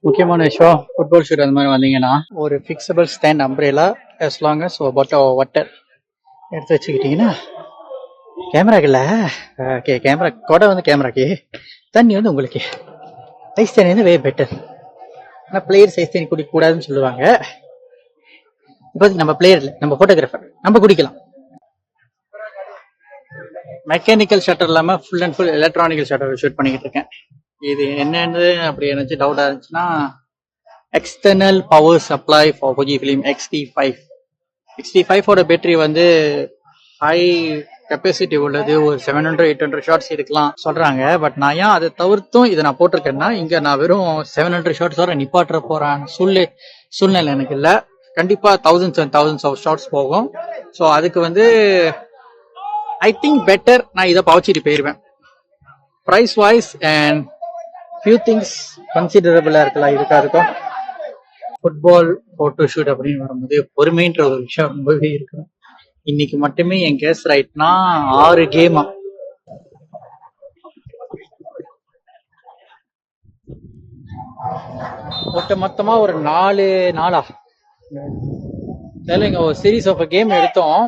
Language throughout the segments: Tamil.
முக்கியமான விஷயம் ஃபுட்பால் ஷூட் அந்த மாதிரி வந்தீங்கன்னா ஒரு fixable stand umbrella as long as water எடுத்து வச்சுக்கிட்டீங்கன்னா கேமராக்குல்ல ஓகே கேமரா கொடை வந்து கேமராக்கு தண்ணி வந்து உங்களுக்கு ஐஸ் தண்ணி வந்து வே பெட்டர். ஆனால் பிளேயர் ஐஸ் தண்ணி குடிக்கக்கூடாதுன்னு சொல்லுவாங்க. இப்போ நம்ம பிளேயர் இல்லை, நம்ம ஃபோட்டோகிராஃபர், நம்ம குடிக்கலாம். மெக்கானிக்கல் ஷட்டர் இல்லாமல் full and full electronical shutter shoot பண்ணிக்கிட்டு இருக்கேன். இது என்னன்னு அப்படி எனக்கு டவுட்டாக இருந்துச்சுன்னா external power supply for Fuji film X-T5 battery வந்து ஹை கெப்பாசிட்டி உள்ளது, ஒரு 700-800 ஷார்ட்ஸ் எடுக்கலாம் சொல்றாங்க. பட் நான் ஏன் அதை தவிர்த்தும் இதை நான் போட்டிருக்கேன்னா இங்க நான் வெறும் 700 ஷார்ட்ஸ் வர நிப்பாட்டுற போறேன் சூழ்நிலை எனக்கு இல்லை. கண்டிப்பா thousands and thousands of shorts போகும். ஸோ அதுக்கு வந்து ஐ திங்க் பெட்டர் நான் இதை பவச்சிட்டு போயிருவேன். Price wise and few things கன்சிடரபிளா இருக்கலாம். இருக்கும் ஃபுட்பால் போட்டோ ஷூட் அப்படின்னு வரும்போது பொறுமைன்ற ஒரு விஷயம் ரொம்பவே இருக்கும். இன்னைக்கு மட்டுமே என் கேஸ் ரைட்னா 6 கேமா. மொத்தமா ஒரு 4 நாளா தெரியலங்க. ஒரு சீரீஸ் ஆஃப் கேம் எடுத்தோம்.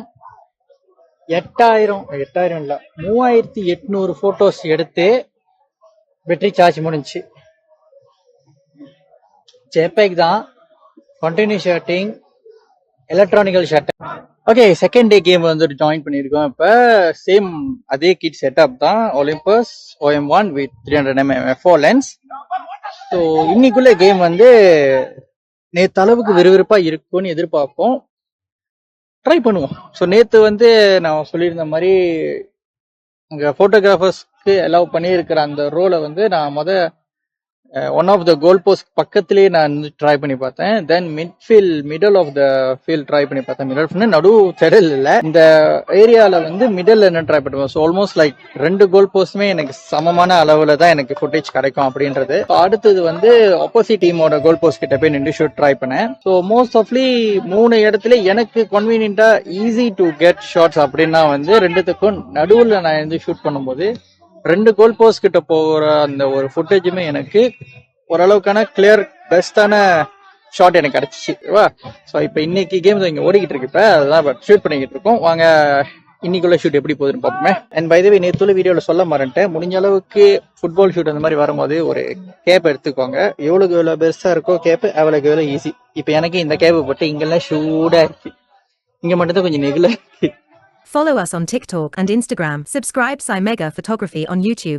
8000 இல்ல 3800 போட்டோஸ் எடுத்து பேட்டரி சார்ஜ் முடிஞ்சு. ஜேபேக் தான், continue shooting, electronical shutter. Okay, second day game வந்து ஜாயின் பண்ணியிருக்கோம். இப்போ சேம் அதே கிட் செட்டப் தான், Olympus OM1 with 300mm f4 lens. So இன்னைக்குள்ள கேம் வந்து நேற்று அளவுக்கு விறுவிறுப்பா இருக்கும்னு எதிர்பார்ப்போம். ட்ரை பண்ணுவோம். ஸோ நேற்று வந்து நான் சொல்லியிருந்த மாதிரி அங்கே ஃபோட்டோகிராஃபர்ஸ்க்கு அலோவ் பண்ணியிருக்கிற அந்த ரோலை வந்து நான் one of the goal post பக்கத்திலேயே நான் ட்ரை பண்ணி பார்த்தேன். Then middle of the field try பண்ணி பார்த்தேன். மிடில் நடு செடல் இல்லை, இந்த ஏரியாவில் வந்து மிடில் என்ன ட்ரை பண்ணுவேன். ஸோ ஆல்மோஸ்ட் லைக் 2 கோல் போஸ்ட்டுமே எனக்கு சமமான அளவில் தான் எனக்கு ஃபுட்டேஜ் கிடைக்கும் அப்படின்றது. அடுத்தது வந்து ஆப்போசிட் டீமோட கோல் போஸ்ட் கிட்ட போய் நின்று ஷூட் ட்ரை பண்ணேன். ஸோ மோஸ்ட் ஆஃப்லி 3 இடத்துல எனக்கு கன்வீனியன்டா ஈஸி டு கெட் ஷாட்ஸ் அப்படின்னா வந்து 2த்துக்கும் நடுவில் நான் வந்து ஷூட் பண்ணும்போது 2 கோல் போஸ்ட் கிட்ட போகிற அந்த ஒரு ஃபுட்டேஜுமே எனக்கு ஓரளவுக்கான கிளியர் பெஸ்டான ஷாட் எனக்கு கிடைச்சிச்சு. ஸோ இப்போ இன்னைக்கு கேம் இங்கே ஓடிக்கிட்டு இருக்கு. இப்போ அதுதான் ஷூட் பண்ணிக்கிட்டு இருக்கோம். வாங்க இன்னைக்குள்ள ஷூட் எப்படி போகுதுன்னு பார்ப்போமே. அண்ட் பை த வே நேற்றுள்ள வீடியோவில் சொல்ல மாட்டேன், முடிஞ்ச அளவுக்கு ஃபுட்பால் ஷூட் அந்த மாதிரி வரும்போது ஒரு கேப் எடுத்துக்கோங்க. எவ்வளோ பெருசாக இருக்கோ கேப்பு அவ்வளோக்கு எவ்வளோ ஈஸி. இப்போ எனக்கு இந்த கேப்பு போட்டு இங்கெல்லாம் ஷூடாக இருக்கு, இங்கே மட்டும்தான் கொஞ்சம் நெகிழ இருக்கு. Follow us on TikTok and Instagram. Subscribe Mega Photography on YouTube.